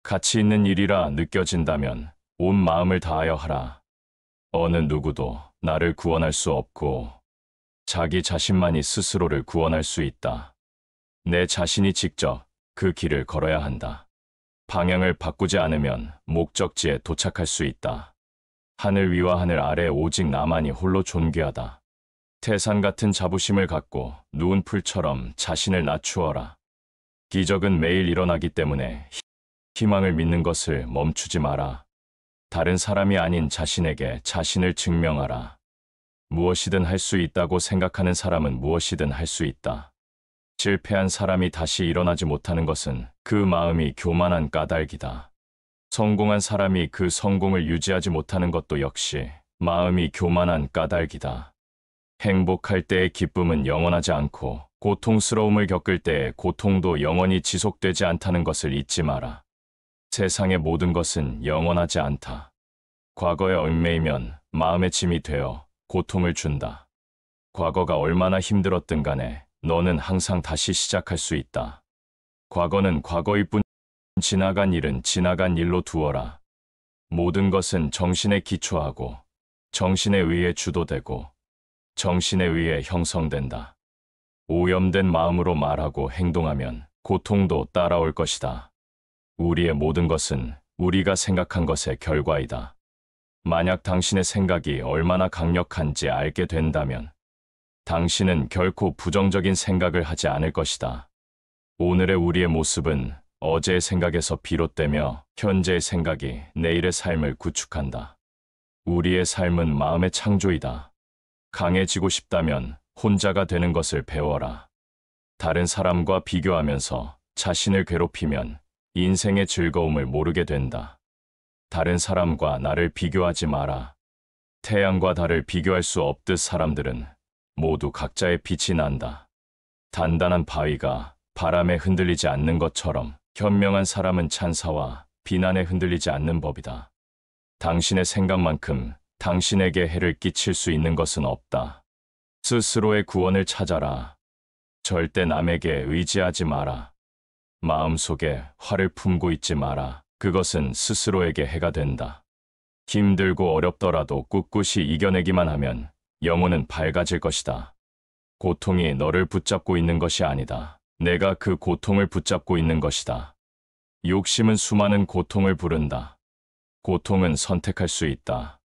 가치 있는 일이라 느껴진다면 온 마음을 다하여 하라. 어느 누구도 나를 구원할 수 없고 자기 자신만이 스스로를 구원할 수 있다. 내 자신이 직접 그 길을 걸어야 한다. 방향을 바꾸지 않으면 목적지에 도착할 수 있다. 하늘 위와 하늘 아래 오직 나만이 홀로 존귀하다. 태산 같은 자부심을 갖고 누운 풀처럼 자신을 낮추어라. 기적은 매일 일어나기 때문에 희망을 믿는 것을 멈추지 마라. 다른 사람이 아닌 자신에게 자신을 증명하라. 무엇이든 할 수 있다고 생각하는 사람은 무엇이든 할 수 있다. 실패한 사람이 다시 일어나지 못하는 것은 그 마음이 교만한 까닭이다. 성공한 사람이 그 성공을 유지하지 못하는 것도 역시 마음이 교만한 까닭이다. 행복할 때의 기쁨은 영원하지 않고 고통스러움을 겪을 때의 고통도 영원히 지속되지 않다는 것을 잊지 마라. 세상의 모든 것은 영원하지 않다. 과거에 얽매이면 마음의 짐이 되어 고통을 준다. 과거가 얼마나 힘들었든 간에 너는 항상 다시 시작할 수 있다. 과거는 과거일 뿐, 지나간 일은 지나간 일로 두어라. 모든 것은 정신에 기초하고 정신에 의해 주도되고 정신에 의해 형성된다. 오염된 마음으로 말하고 행동하면 고통도 따라올 것이다. 우리의 모든 것은 우리가 생각한 것의 결과이다. 만약 당신의 생각이 얼마나 강력한지 알게 된다면 당신은 결코 부정적인 생각을 하지 않을 것이다. 오늘의 우리의 모습은 어제의 생각에서 비롯되며 현재의 생각이 내일의 삶을 구축한다. 우리의 삶은 마음의 창조이다. 강해지고 싶다면 혼자가 되는 것을 배워라. 다른 사람과 비교하면서 자신을 괴롭히면 인생의 즐거움을 모르게 된다. 다른 사람과 나를 비교하지 마라. 태양과 달을 비교할 수 없듯 사람들은 모두 각자의 빛이 난다. 단단한 바위가 바람에 흔들리지 않는 것처럼 현명한 사람은 찬사와 비난에 흔들리지 않는 법이다. 당신의 생각만큼 당신에게 해를 끼칠 수 있는 것은 없다. 스스로의 구원을 찾아라. 절대 남에게 의지하지 마라. 마음속에 화를 품고 있지 마라. 그것은 스스로에게 해가 된다. 힘들고 어렵더라도 꿋꿋이 이겨내기만 하면 영혼은 밝아질 것이다. 고통이 너를 붙잡고 있는 것이 아니다. 내가 그 고통을 붙잡고 있는 것이다. 욕심은 수많은 고통을 부른다. 고통은 선택할 수 있다.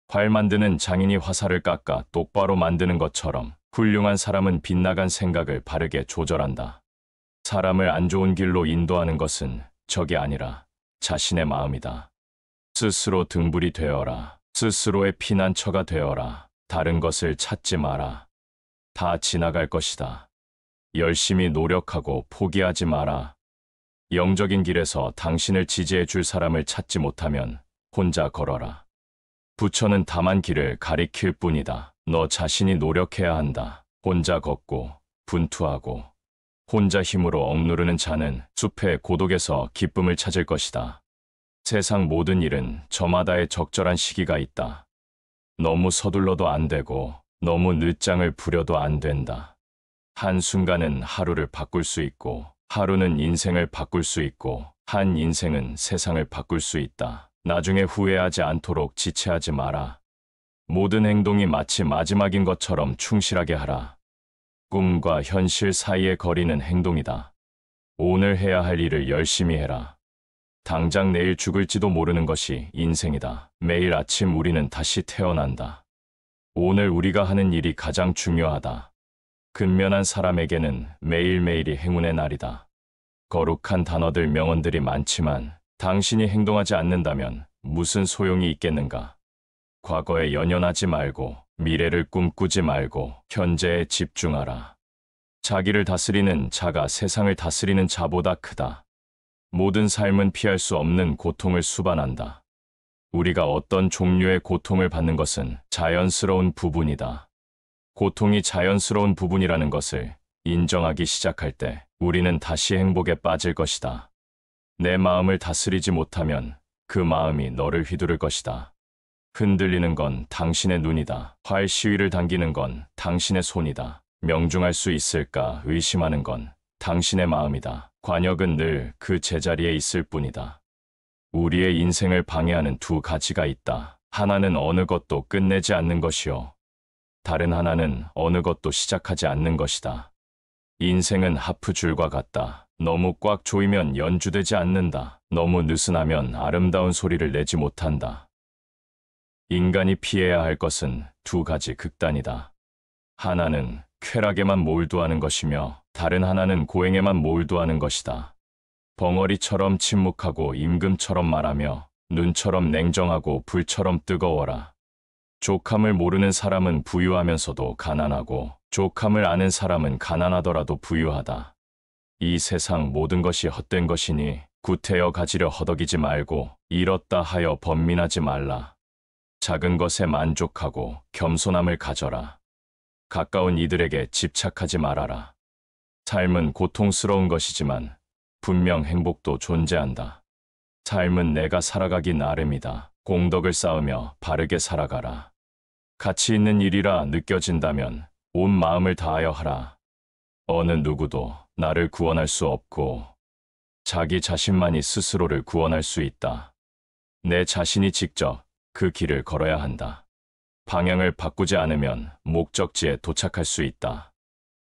활 만드는 장인이 화살을 깎아 똑바로 만드는 것처럼 훌륭한 사람은 빗나간 생각을 바르게 조절한다. 사람을 안 좋은 길로 인도하는 것은 적이 아니라 자신의 마음이다. 스스로 등불이 되어라. 스스로의 피난처가 되어라. 다른 것을 찾지 마라. 다 지나갈 것이다. 열심히 노력하고 포기하지 마라. 영적인 길에서 당신을 지지해 줄 사람을 찾지 못하면 혼자 걸어라. 부처는 다만 길을 가리킬 뿐이다. 너 자신이 노력해야 한다. 혼자 걷고 분투하고 혼자 힘으로 억누르는 자는 숲의 고독에서 기쁨을 찾을 것이다. 세상 모든 일은 저마다의 적절한 시기가 있다. 너무 서둘러도 안 되고 너무 늦장을 부려도 안 된다. 한순간은 하루를 바꿀 수 있고 하루는 인생을 바꿀 수 있고 한 인생은 세상을 바꿀 수 있다. 나중에 후회하지 않도록 지체하지 마라. 모든 행동이 마치 마지막인 것처럼 충실하게 하라. 꿈과 현실 사이의 거리는 행동이다. 오늘 해야 할 일을 열심히 해라. 당장 내일 죽을지도 모르는 것이 인생이다. 매일 아침 우리는 다시 태어난다. 오늘 우리가 하는 일이 가장 중요하다. 근면한 사람에게는 매일매일이 행운의 날이다. 거룩한 단어들 명언들이 많지만 당신이 행동하지 않는다면 무슨 소용이 있겠는가? 과거에 연연하지 말고 미래를 꿈꾸지 말고 현재에 집중하라. 자기를 다스리는 자가 세상을 다스리는 자보다 크다. 모든 삶은 피할 수 없는 고통을 수반한다. 우리가 어떤 종류의 고통을 받는 것은 자연스러운 부분이다. 고통이 자연스러운 부분이라는 것을 인정하기 시작할 때 우리는 다시 행복에 빠질 것이다. 내 마음을 다스리지 못하면 그 마음이 너를 휘두를 것이다. 흔들리는 건 당신의 눈이다. 활 시위를 당기는 건 당신의 손이다. 명중할 수 있을까 의심하는 건 당신의 마음이다. 관역은 늘 그 제자리에 있을 뿐이다. 우리의 인생을 방해하는 두 가지가 있다. 하나는 어느 것도 끝내지 않는 것이요. 다른 하나는 어느 것도 시작하지 않는 것이다. 인생은 하프줄과 같다. 너무 꽉 조이면 연주되지 않는다. 너무 느슨하면 아름다운 소리를 내지 못한다. 인간이 피해야 할 것은 두 가지 극단이다. 하나는 쾌락에만 몰두하는 것이며 다른 하나는 고행에만 몰두하는 것이다. 벙어리처럼 침묵하고 임금처럼 말하며 눈처럼 냉정하고 불처럼 뜨거워라. 족함을 모르는 사람은 부유하면서도 가난하고 족함을 아는 사람은 가난하더라도 부유하다. 이 세상 모든 것이 헛된 것이니 구태여 가지려 허덕이지 말고 잃었다 하여 번민하지 말라. 작은 것에 만족하고 겸손함을 가져라. 가까운 이들에게 집착하지 말아라. 삶은 고통스러운 것이지만 분명 행복도 존재한다. 삶은 내가 살아가기 나름이다. 공덕을 쌓으며 바르게 살아가라. 가치 있는 일이라 느껴진다면 온 마음을 다하여 하라. 어느 누구도 나를 구원할 수 없고 자기 자신만이 스스로를 구원할 수 있다. 내 자신이 직접 그 길을 걸어야 한다. 방향을 바꾸지 않으면 목적지에 도착할 수 있다.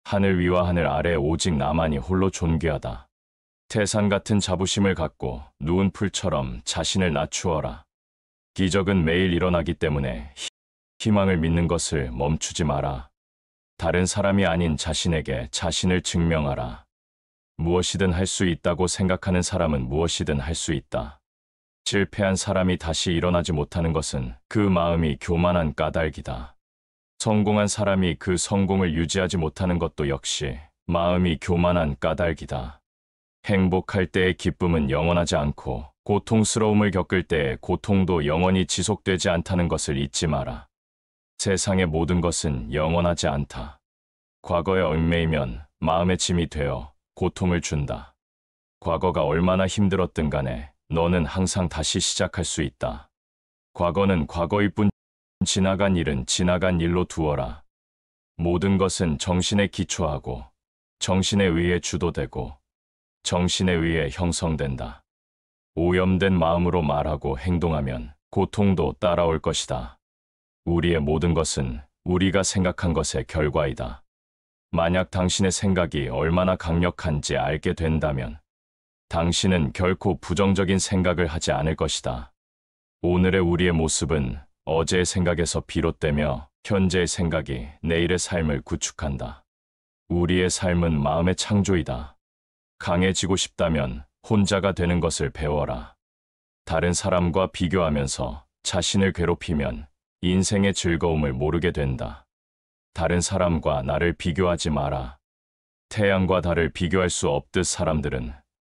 하늘 위와 하늘 아래 오직 나만이 홀로 존귀하다. 태산 같은 자부심을 갖고 누운 풀처럼 자신을 낮추어라. 기적은 매일 일어나기 때문에 희망을 믿는 것을 멈추지 마라. 다른 사람이 아닌 자신에게 자신을 증명하라. 무엇이든 할 수 있다고 생각하는 사람은 무엇이든 할 수 있다. 실패한 사람이 다시 일어나지 못하는 것은 그 마음이 교만한 까닭이다. 성공한 사람이 그 성공을 유지하지 못하는 것도 역시 마음이 교만한 까닭이다. 행복할 때의 기쁨은 영원하지 않고 고통스러움을 겪을 때의 고통도 영원히 지속되지 않다는 것을 잊지 마라. 세상의 모든 것은 영원하지 않다. 과거에 얽매이면 마음의 짐이 되어 고통을 준다. 과거가 얼마나 힘들었든 간에 너는 항상 다시 시작할 수 있다. 과거는 과거일 뿐 지나간 일은 지나간 일로 두어라. 모든 것은 정신에 기초하고 정신에 의해 주도되고 정신에 의해 형성된다. 오염된 마음으로 말하고 행동하면 고통도 따라올 것이다. 우리의 모든 것은 우리가 생각한 것의 결과이다. 만약 당신의 생각이 얼마나 강력한지 알게 된다면 당신은 결코 부정적인 생각을 하지 않을 것이다. 오늘의 우리의 모습은 어제의 생각에서 비롯되며 현재의 생각이 내일의 삶을 구축한다. 우리의 삶은 마음의 창조이다. 강해지고 싶다면 혼자가 되는 것을 배워라. 다른 사람과 비교하면서 자신을 괴롭히면 인생의 즐거움을 모르게 된다. 다른 사람과 나를 비교하지 마라. 태양과 달을 비교할 수 없듯 사람들은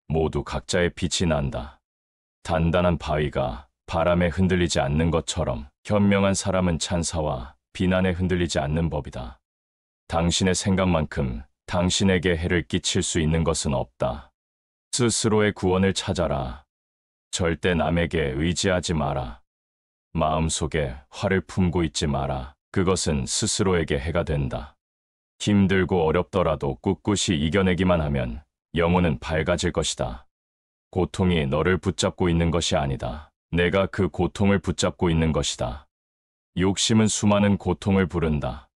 모두 각자의 빛이 난다. 단단한 바위가 바람에 흔들리지 않는 것처럼 현명한 사람은 찬사와 비난에 흔들리지 않는 법이다. 당신의 생각만큼 당신에게 해를 끼칠 수 있는 것은 없다. 스스로의 구원을 찾아라. 절대 남에게 의지하지 마라. 마음속에 화를 품고 있지 마라. 그것은 스스로에게 해가 된다. 힘들고 어렵더라도 꿋꿋이 이겨내기만 하면 영혼은 밝아질 것이다. 고통이 너를 붙잡고 있는 것이 아니다. 내가 그 고통을 붙잡고 있는 것이다. 욕심은 수많은 고통을 부른다.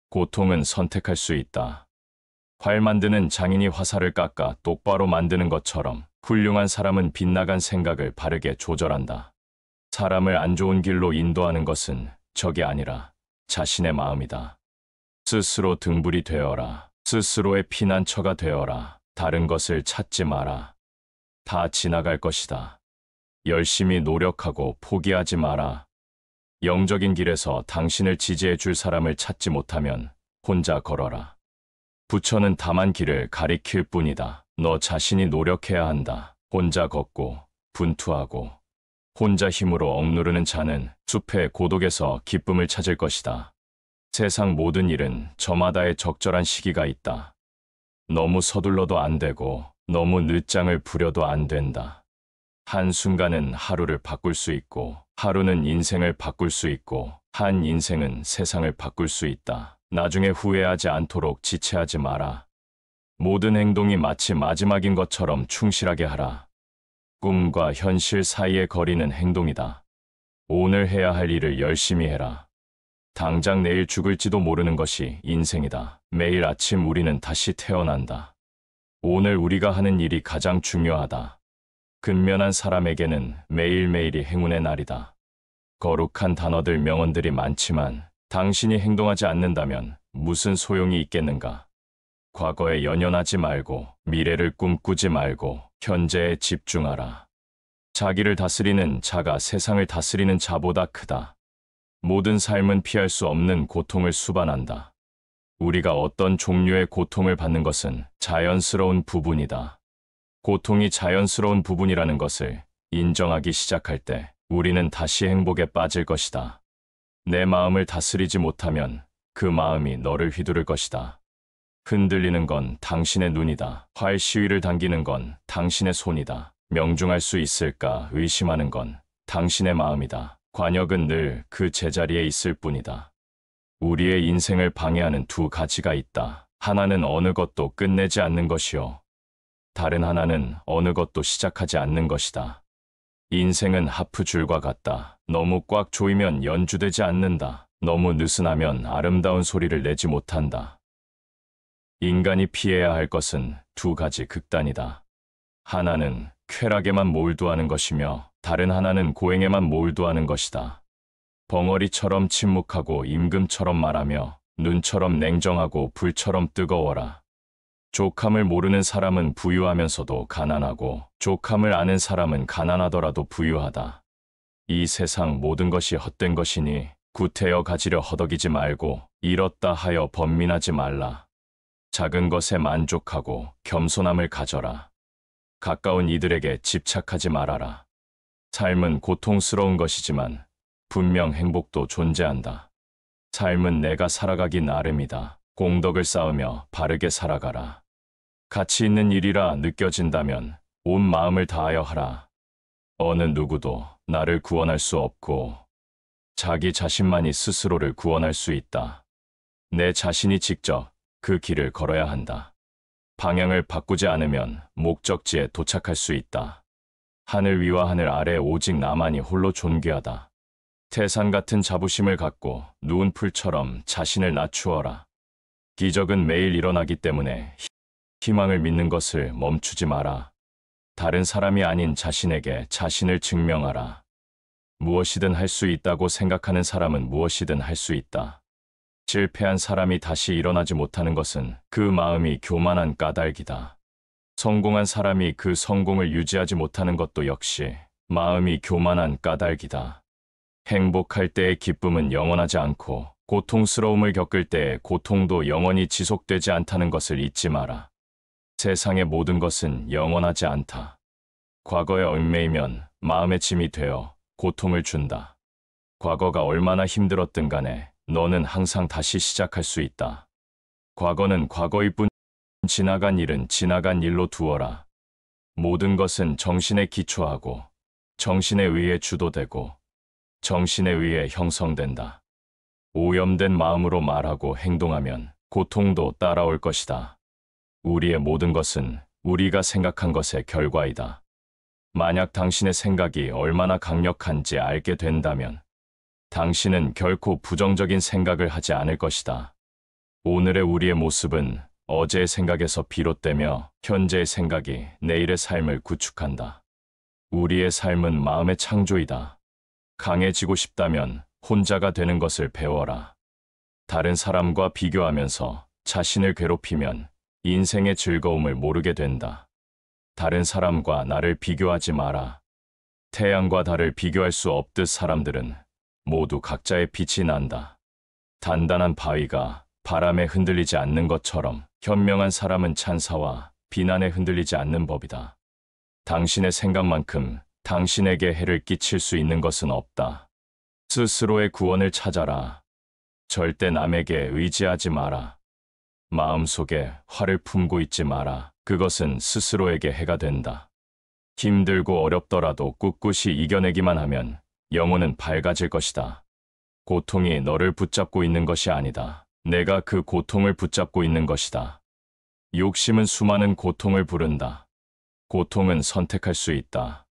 고통은 선택할 수 있다. 활 만드는 장인이 화살을 깎아 똑바로 만드는 것처럼 훌륭한 사람은 빗나간 생각을 바르게 조절한다. 사람을 안 좋은 길로 인도하는 것은 적이 아니라 자신의 마음이다. 스스로 등불이 되어라. 스스로의 피난처가 되어라. 다른 것을 찾지 마라. 다 지나갈 것이다. 열심히 노력하고 포기하지 마라. 영적인 길에서 당신을 지지해 줄 사람을 찾지 못하면 혼자 걸어라. 부처는 다만 길을 가리킬 뿐이다. 너 자신이 노력해야 한다. 혼자 걷고 분투하고 혼자 힘으로 억누르는 자는 숲의 고독에서 기쁨을 찾을 것이다. 세상 모든 일은 저마다의 적절한 시기가 있다. 너무 서둘러도 안 되고 너무 늦장을 부려도 안 된다. 한순간은 하루를 바꿀 수 있고 하루는 인생을 바꿀 수 있고 한 인생은 세상을 바꿀 수 있다. 나중에 후회하지 않도록 지체하지 마라. 모든 행동이 마치 마지막인 것처럼 충실하게 하라. 꿈과 현실 사이의 거리는 행동이다. 오늘 해야 할 일을 열심히 해라. 당장 내일 죽을지도 모르는 것이 인생이다. 매일 아침 우리는 다시 태어난다. 오늘 우리가 하는 일이 가장 중요하다. 근면한 사람에게는 매일매일이 행운의 날이다. 거룩한 단어들, 명언들이 많지만 당신이 행동하지 않는다면 무슨 소용이 있겠는가? 과거에 연연하지 말고 미래를 꿈꾸지 말고 현재에 집중하라. 자기를 다스리는 자가 세상을 다스리는 자보다 크다. 모든 삶은 피할 수 없는 고통을 수반한다. 우리가 어떤 종류의 고통을 받는 것은 자연스러운 부분이다. 고통이 자연스러운 부분이라는 것을 인정하기 시작할 때 우리는 다시 행복에 빠질 것이다. 내 마음을 다스리지 못하면 그 마음이 너를 휘두를 것이다. 흔들리는 건 당신의 눈이다. 활 시위를 당기는 건 당신의 손이다. 명중할 수 있을까 의심하는 건 당신의 마음이다. 관역은 늘 그 제자리에 있을 뿐이다. 우리의 인생을 방해하는 두 가지가 있다. 하나는 어느 것도 끝내지 않는 것이요. 다른 하나는 어느 것도 시작하지 않는 것이다. 인생은 하프줄과 같다. 너무 꽉 조이면 연주되지 않는다. 너무 느슨하면 아름다운 소리를 내지 못한다. 인간이 피해야 할 것은 두 가지 극단이다. 하나는 쾌락에만 몰두하는 것이며 다른 하나는 고행에만 몰두하는 것이다. 벙어리처럼 침묵하고 임금처럼 말하며 눈처럼 냉정하고 불처럼 뜨거워라. 족함을 모르는 사람은 부유하면서도 가난하고 족함을 아는 사람은 가난하더라도 부유하다. 이 세상 모든 것이 헛된 것이니 구태여 가지려 허덕이지 말고 잃었다 하여 번민하지 말라. 작은 것에 만족하고 겸손함을 가져라. 가까운 이들에게 집착하지 말아라. 삶은 고통스러운 것이지만 분명 행복도 존재한다. 삶은 내가 살아가기 나름이다. 공덕을 쌓으며 바르게 살아가라. 가치 있는 일이라 느껴진다면 온 마음을 다하여 하라. 어느 누구도 나를 구원할 수 없고 자기 자신만이 스스로를 구원할 수 있다. 내 자신이 직접 그 길을 걸어야 한다. 방향을 바꾸지 않으면 목적지에 도착할 수 있다. 하늘 위와 하늘 아래 오직 나만이 홀로 존귀하다. 태산 같은 자부심을 갖고 누운 풀처럼 자신을 낮추어라. 기적은 매일 일어나기 때문에 희망을 믿는 것을 멈추지 마라. 다른 사람이 아닌 자신에게 자신을 증명하라. 무엇이든 할 수 있다고 생각하는 사람은 무엇이든 할 수 있다. 실패한 사람이 다시 일어나지 못하는 것은 그 마음이 교만한 까닭이다. 성공한 사람이 그 성공을 유지하지 못하는 것도 역시 마음이 교만한 까닭이다. 행복할 때의 기쁨은 영원하지 않고 고통스러움을 겪을 때의 고통도 영원히 지속되지 않다는 것을 잊지 마라. 세상의 모든 것은 영원하지 않다. 과거에 얽매이면 마음의 짐이 되어 고통을 준다. 과거가 얼마나 힘들었든 간에 너는 항상 다시 시작할 수 있다. 과거는 과거일 뿐, 지나간 일은 지나간 일로 두어라. 모든 것은 정신에 기초하고 정신에 의해 주도되고 정신에 의해 형성된다. 오염된 마음으로 말하고 행동하면 고통도 따라올 것이다. 우리의 모든 것은 우리가 생각한 것의 결과이다. 만약 당신의 생각이 얼마나 강력한지 알게 된다면 당신은 결코 부정적인 생각을 하지 않을 것이다. 오늘의 우리의 모습은 어제의 생각에서 비롯되며 현재의 생각이 내일의 삶을 구축한다. 우리의 삶은 마음의 창조이다. 강해지고 싶다면 혼자가 되는 것을 배워라. 다른 사람과 비교하면서 자신을 괴롭히면 인생의 즐거움을 모르게 된다. 다른 사람과 나를 비교하지 마라. 태양과 달을 비교할 수 없듯 사람들은 모두 각자의 빛이 난다. 단단한 바위가 바람에 흔들리지 않는 것처럼 현명한 사람은 찬사와 비난에 흔들리지 않는 법이다. 당신의 생각만큼 당신에게 해를 끼칠 수 있는 것은 없다. 스스로의 구원을 찾아라. 절대 남에게 의지하지 마라. 마음속에 화를 품고 있지 마라. 그것은 스스로에게 해가 된다. 힘들고 어렵더라도 꿋꿋이 이겨내기만 하면 영혼은 밝아질 것이다. 고통이 너를 붙잡고 있는 것이 아니다. 내가 그 고통을 붙잡고 있는 것이다. 욕심은 수많은 고통을 부른다. 고통은 선택할 수 있다.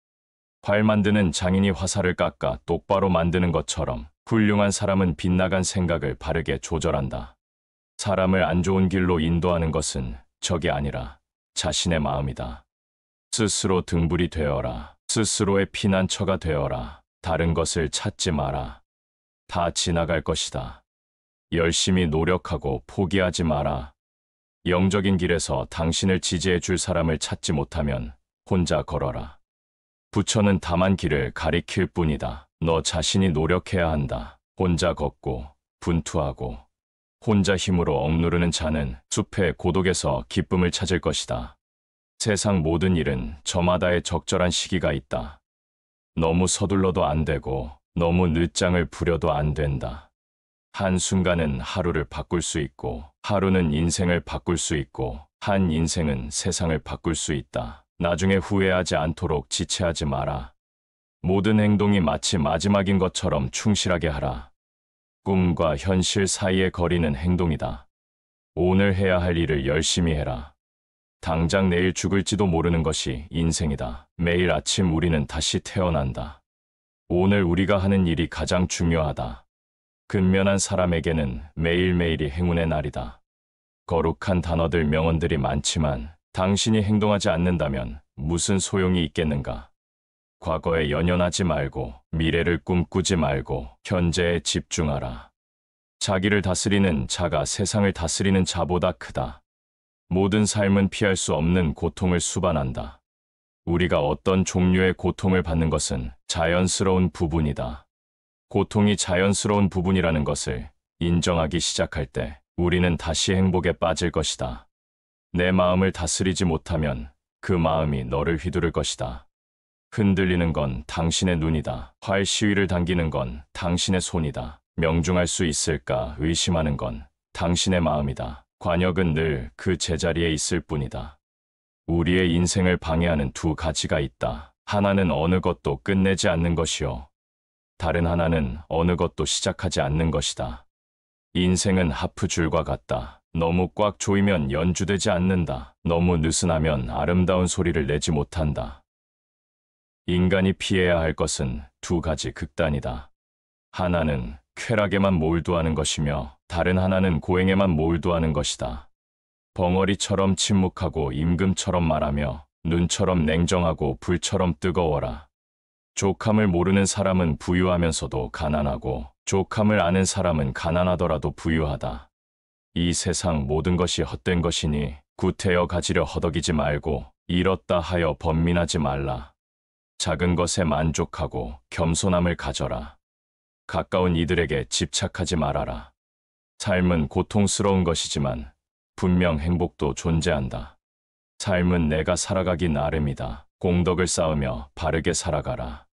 활 만드는 장인이 화살을 깎아 똑바로 만드는 것처럼 훌륭한 사람은 빗나간 생각을 바르게 조절한다. 사람을 안 좋은 길로 인도하는 것은 적이 아니라 자신의 마음이다. 스스로 등불이 되어라. 스스로의 피난처가 되어라. 다른 것을 찾지 마라. 다 지나갈 것이다. 열심히 노력하고 포기하지 마라. 영적인 길에서 당신을 지지해 줄 사람을 찾지 못하면 혼자 걸어라. 부처는 다만 길을 가리킬 뿐이다. 너 자신이 노력해야 한다. 혼자 걷고 분투하고 혼자 힘으로 억누르는 자는 숲의 고독에서 기쁨을 찾을 것이다. 세상 모든 일은 저마다의 적절한 시기가 있다. 너무 서둘러도 안 되고 너무 늦장을 부려도 안 된다. 한순간은 하루를 바꿀 수 있고 하루는 인생을 바꿀 수 있고 한 인생은 세상을 바꿀 수 있다. 나중에 후회하지 않도록 지체하지 마라. 모든 행동이 마치 마지막인 것처럼 충실하게 하라. 꿈과 현실 사이의 거리는 행동이다. 오늘 해야 할 일을 열심히 해라. 당장 내일 죽을지도 모르는 것이 인생이다. 매일 아침 우리는 다시 태어난다. 오늘 우리가 하는 일이 가장 중요하다. 근면한 사람에게는 매일매일이 행운의 날이다. 거룩한 단어들 명언들이 많지만 당신이 행동하지 않는다면 무슨 소용이 있겠는가? 과거에 연연하지 말고 미래를 꿈꾸지 말고 현재에 집중하라. 자기를 다스리는 자가 세상을 다스리는 자보다 크다. 모든 삶은 피할 수 없는 고통을 수반한다. 우리가 어떤 종류의 고통을 받는 것은 자연스러운 부분이다. 고통이 자연스러운 부분이라는 것을 인정하기 시작할 때 우리는 다시 행복에 빠질 것이다. 내 마음을 다스리지 못하면 그 마음이 너를 휘두를 것이다. 흔들리는 건 당신의 눈이다. 활 시위를 당기는 건 당신의 손이다. 명중할 수 있을까 의심하는 건 당신의 마음이다. 관역은 늘 그 제자리에 있을 뿐이다. 우리의 인생을 방해하는 두 가지가 있다. 하나는 어느 것도 끝내지 않는 것이요. 다른 하나는 어느 것도 시작하지 않는 것이다. 인생은 하프줄과 같다. 너무 꽉 조이면 연주되지 않는다. 너무 느슨하면 아름다운 소리를 내지 못한다. 인간이 피해야 할 것은 두 가지 극단이다. 하나는 쾌락에만 몰두하는 것이며 다른 하나는 고행에만 몰두하는 것이다. 벙어리처럼 침묵하고 임금처럼 말하며 눈처럼 냉정하고 불처럼 뜨거워라. 족함을 모르는 사람은 부유하면서도 가난하고 족함을 아는 사람은 가난하더라도 부유하다. 이 세상 모든 것이 헛된 것이니 구태여 가지려 허덕이지 말고 잃었다 하여 번민하지 말라. 작은 것에 만족하고 겸손함을 가져라. 가까운 이들에게 집착하지 말아라. 삶은 고통스러운 것이지만 분명 행복도 존재한다. 삶은 내가 살아가기 나름이다. 공덕을 쌓으며 바르게 살아가라.